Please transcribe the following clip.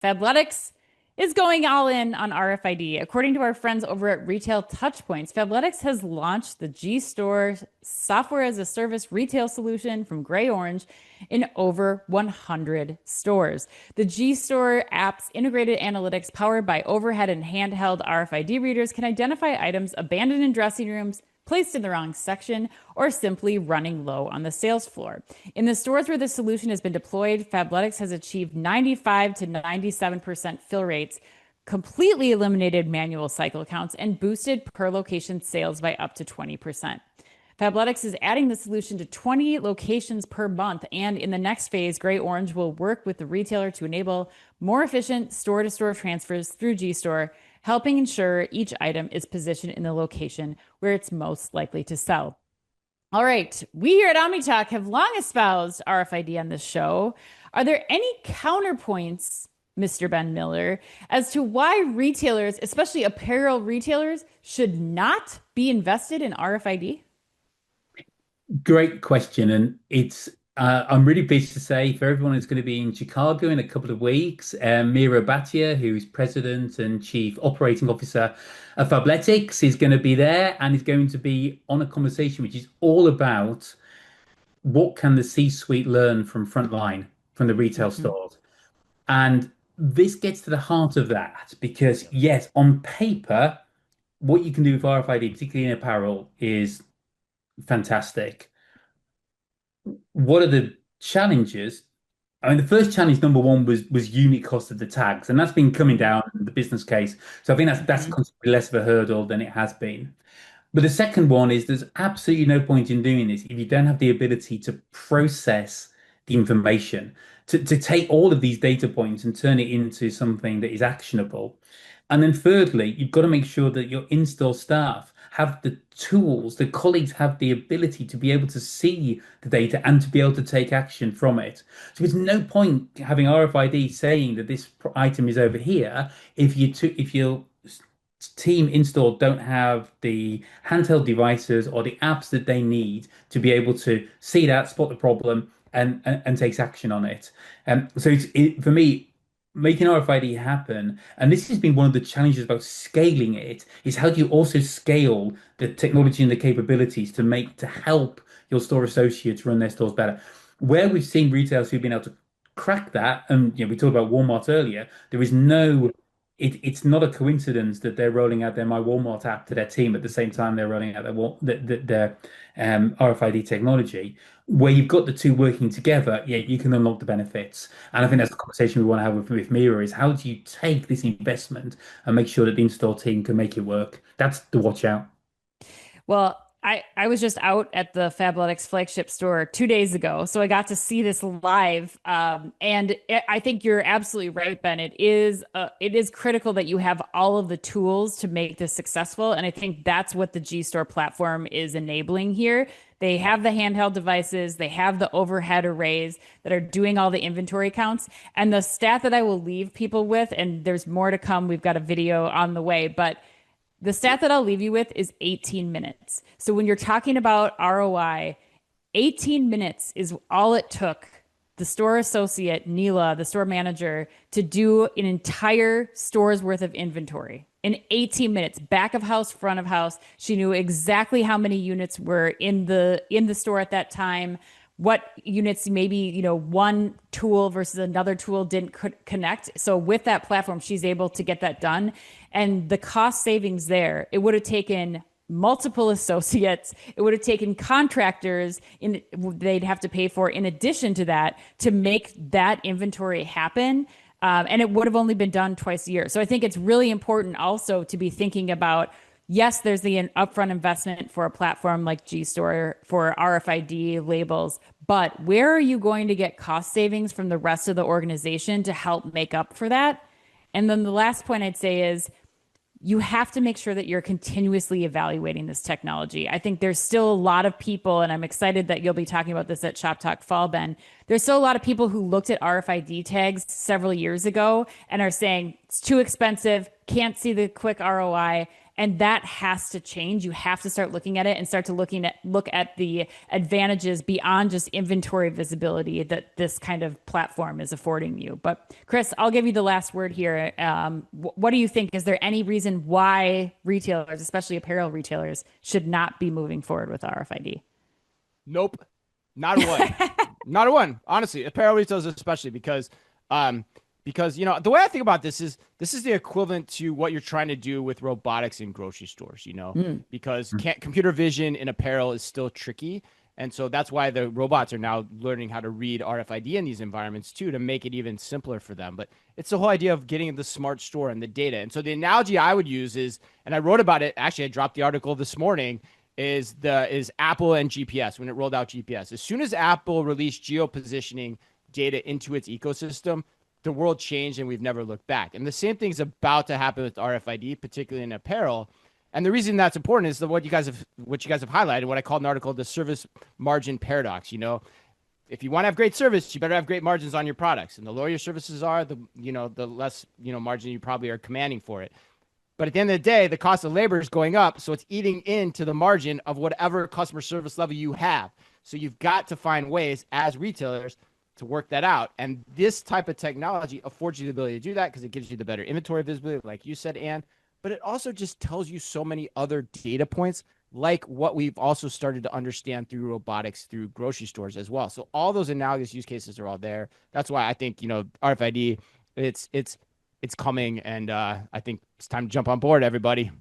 Fabletics is going all in on RFID. According to our friends over at Retail Touchpoints, Fabletics has launched the G Store software as a service retail solution from Gray Orange in over 100 stores. The G Store app's integrated analytics powered by overhead and handheld RFID readers can identify items abandoned in dressing rooms, placed in the wrong section, or simply running low on the sales floor. In the stores where the solution has been deployed, Fabletics has achieved 95 to 97% fill rates, completely eliminated manual cycle counts, and boosted per location sales by up to 20%. Fabletics is adding the solution to 20 locations per month, and in the next phase, Gray Orange will work with the retailer to enable more efficient store-to-store transfers through G-Store, helping ensure each item is positioned in the location where it's most likely to sell. All right, we here at OmniTalk have long espoused RFID on this show. Are there any counterpoints, Mr. Ben Miller, as to why retailers, especially apparel retailers, should not be invested in RFID? Great question. And I'm really pleased to say for everyone who's going to be in Chicago in a couple of weeks, Mira Bhatia, who's President and Chief Operating Officer of Fabletics, is going to be there and is going to be on a conversation which is all about what can the C-suite learn from frontline, from the retail Mhm. stores. And this gets to the heart of that because, yes, on paper, what you can do with RFID, particularly in apparel, is fantastic. What are the challenges? I mean, the first challenge, number one, was unit cost of the tags, and that's been coming down in the business case. So I think that's Mhm. considerably less of a hurdle than it has been. But the second one is there's absolutely no point in doing this if you don't have the ability to process the information, to take all of these data points and turn it into something that is actionable. And then thirdly, you've got to make sure that your in-store staff have the tools, the colleagues have the ability to be able to see the data and to be able to take action from it. So there's no point having RFID saying that this item is over here if your team installed don't have the handheld devices or the apps that they need to be able to see that, spot the problem, and takes action on it. So for me, making RFID happen, and this has been one of the challenges about scaling it, is how do you also scale the technology and the capabilities to help your store associates run their stores better. Where we've seen retailers who've been able to crack that, and we talked about Walmart earlier, there is no it's not a coincidence that they're rolling out their My Walmart app to their team at the same time they're rolling out their RFID technology. Where you've got the two working together, yeah, you can unlock the benefits. And I think that's the conversation we want to have with Mira is how do you take this investment and make sure that the install team can make it work? That's the watch out. Well, I was just out at the Fabletics flagship store 2 days ago, so I got to see this live. I think you're absolutely right, Ben. It is critical that you have all of the tools to make this successful, and I think that's what the G Store platform is enabling here. They have the handheld devices, they have the overhead arrays that are doing all the inventory counts. And the stat that I will leave people with, and there's more to come, we've got a video on the way, but the stat that I'll leave you with is 18 minutes. So when you're talking about ROI, 18 minutes is all it took the store associate, Neela, the store manager, to do an entire store's worth of inventory in 18 minutes, back of house, front of house. She knew exactly how many units were in the store at that time, what units maybe, one tool versus another tool didn't connect. So with that platform, she's able to get that done. And the cost savings there, it would have taken multiple associates. It would have taken contractors they'd have to pay for in addition to that to make that inventory happen. And it would have only been done twice a year. So I think it's really important also to be thinking about, yes, there's the upfront investment for a platform like G-Store for RFID labels, but where are you going to get cost savings from the rest of the organization to help make up for that? And then the last point I'd say is you have to make sure that you're continuously evaluating this technology. I think there's still a lot of people, and I'm excited that you'll be talking about this at Shop Talk Fall, Ben. There's still a lot of people who looked at RFID tags several years ago and are saying it's too expensive, can't see the quick ROI. And that has to change. You have to start looking at it and start to look at the advantages beyond just inventory visibility that this kind of platform is affording you. But Chris, I'll give you the last word here. What do you think? Is there any reason why retailers, especially apparel retailers, should not be moving forward with RFID? Nope. Not a one. Not a one. Honestly, apparel retailers especially because the way I think about this is the equivalent to what you're trying to do with robotics in grocery stores, because computer vision in apparel is still tricky. And so that's why the robots are now learning how to read RFID in these environments too, to make it even simpler for them. But it's the whole idea of getting the smart store and the data. And so the analogy I would use is, and I wrote about it, actually I dropped the article this morning, is Apple and GPS when it rolled out GPS. As soon as Apple released geopositioning data into its ecosystem, the world changed and we've never looked back. And the same thing's about to happen with RFID, particularly in apparel. And the reason that's important is what you guys have highlighted, what I called an article, the service margin paradox. If you want to have great service, you better have great margins on your products. And the lower your services are, the less, margin you probably are commanding for it. But at the end of the day, the cost of labor is going up. So it's eating into the margin of whatever customer service level you have. So you've got to find ways as retailers to work that out. And this type of technology affords you the ability to do that because it gives you the better inventory visibility, like you said, Ann. But it also just tells you so many other data points, like what we've also started to understand through robotics, through grocery stores as well. So all those analogous use cases are all there. That's why I think, RFID, it's coming. And I think it's time to jump on board, everybody.